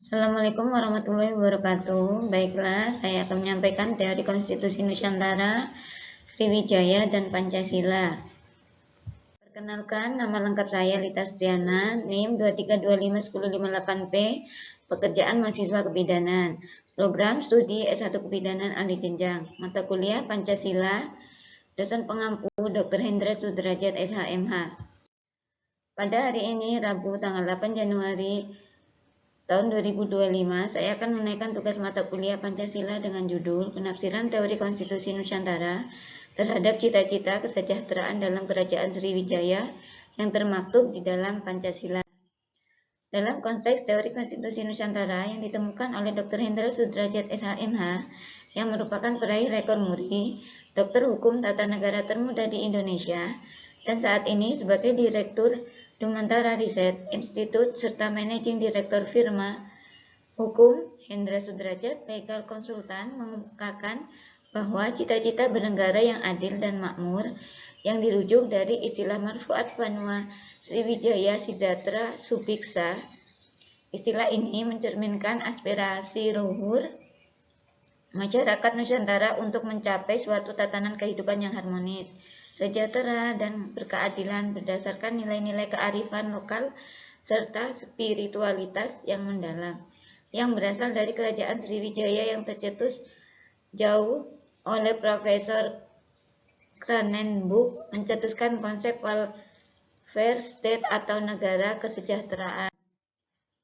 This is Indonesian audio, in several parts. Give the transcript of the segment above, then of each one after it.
Assalamualaikum warahmatullahi wabarakatuh. Baiklah, saya akan menyampaikan teori konstitusi Nusantara, Sriwijaya, dan Pancasila. Perkenalkan, nama lengkap saya Lita Setiana, NIM 2325108P, pekerjaan mahasiswa kebidanan, program studi S1 kebidanan ahli jenjang, mata kuliah Pancasila, dosen pengampu Dr. Hendra Sudrajat SHMH. Pada hari ini, Rabu tanggal 8 Januari tahun 2025, saya akan menaikkan tugas mata kuliah Pancasila dengan judul Penafsiran Teori Konstitusi Nusantara terhadap cita-cita kesejahteraan dalam Kerajaan Sriwijaya yang termaktub di dalam Pancasila. Dalam konteks teori konstitusi Nusantara yang ditemukan oleh Dr. Hendra Sudrajat SHMH, yang merupakan peraih rekor muri, dokter hukum tata negara termuda di Indonesia, dan saat ini sebagai Direktur Dumantara Riset Institute serta Managing Director firma Hukum Hendra Sudrajat Legal Konsultan mengungkapkan bahwa cita-cita bernegara yang adil dan makmur yang dirujuk dari istilah Marfuat Vanua Sriwijaya Sidatra Subiksa. Istilah ini mencerminkan aspirasi luhur masyarakat Nusantara untuk mencapai suatu tatanan kehidupan yang harmonis, sejahtera, dan berkeadilan berdasarkan nilai-nilai kearifan lokal serta spiritualitas yang mendalam, yang berasal dari Kerajaan Sriwijaya yang tercetus jauh oleh Profesor Kranenburg mencetuskan konsep welfare state atau negara kesejahteraan.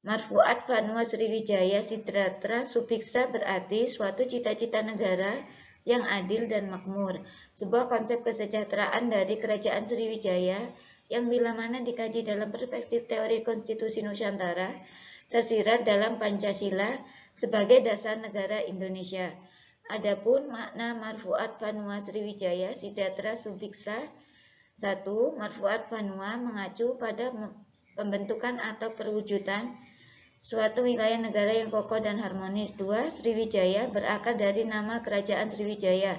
Marfuat Vanua Sriwijaya Sidatra Subiksa berarti suatu cita-cita negara yang adil dan makmur, sebuah konsep kesejahteraan dari Kerajaan Sriwijaya yang bila mana dikaji dalam perspektif teori konstitusi Nusantara, tersirat dalam Pancasila sebagai dasar negara Indonesia. Adapun makna Marfuat Vanua Sriwijaya Sidatra Subiksa: 1. Marfuat Vanua mengacu pada pembentukan atau perwujudan suatu wilayah negara yang kokoh dan harmonis. 2. Sriwijaya berakar dari nama Kerajaan Sriwijaya,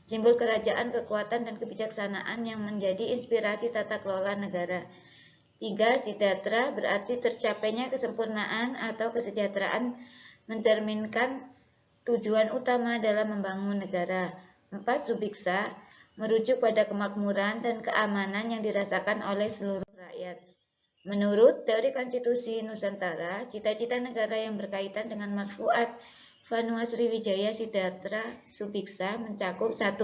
simbol kerajaan, kekuatan, dan kebijaksanaan yang menjadi inspirasi tata kelola negara. 3. Sidatra berarti tercapainya kesempurnaan atau kesejahteraan, mencerminkan tujuan utama dalam membangun negara. 4. Subiksa merujuk pada kemakmuran dan keamanan yang dirasakan oleh seluruh rakyat. Menurut teori konstitusi Nusantara, cita-cita negara yang berkaitan dengan Marfuat Vanua Sriwijaya Sidatra Subiksa mencakup 1.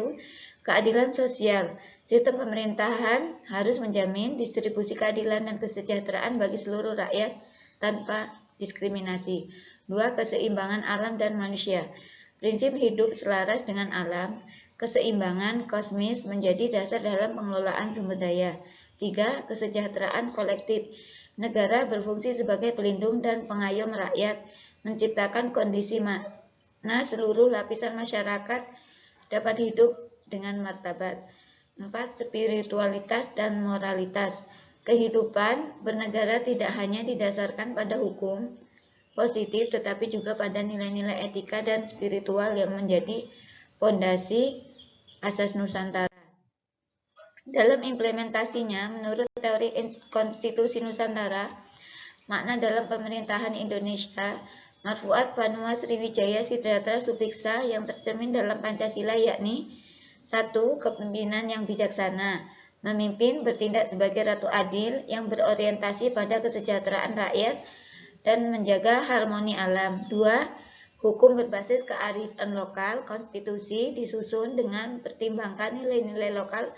Keadilan sosial. Sistem pemerintahan harus menjamin distribusi keadilan dan kesejahteraan bagi seluruh rakyat tanpa diskriminasi. 2. Keseimbangan alam dan manusia. Prinsip hidup selaras dengan alam, keseimbangan kosmis menjadi dasar dalam pengelolaan sumber daya. 3. Kesejahteraan kolektif. Negara berfungsi sebagai pelindung dan pengayom rakyat, menciptakan kondisi mana seluruh lapisan masyarakat dapat hidup dengan martabat. 4. Spiritualitas dan moralitas. Kehidupan bernegara tidak hanya didasarkan pada hukum positif, tetapi juga pada nilai-nilai etika dan spiritual yang menjadi fondasi asas Nusantara. Dalam implementasinya, menurut teori konstitusi Nusantara, makna dalam pemerintahan Indonesia, Marfuat Vanua Sriwijaya Sidatra Subiksa yang tercermin dalam Pancasila yakni: 1. Kepemimpinan yang bijaksana, memimpin bertindak sebagai ratu adil yang berorientasi pada kesejahteraan rakyat dan menjaga harmoni alam. 2. Hukum berbasis kearifan lokal, konstitusi disusun dengan pertimbangkan nilai-nilai lokal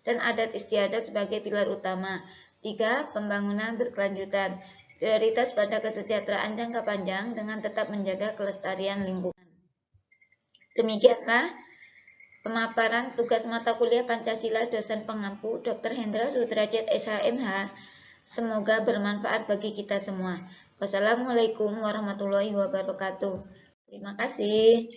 dan adat istiadat sebagai pilar utama. 3. Pembangunan berkelanjutan, prioritas pada kesejahteraan jangka panjang dengan tetap menjaga kelestarian lingkungan. Demikianlah pemaparan tugas mata kuliah Pancasila dosen pengampu Dr. Hendra Sudrajat SHMH. Semoga bermanfaat bagi kita semua. Wassalamualaikum warahmatullahi wabarakatuh. Terima kasih.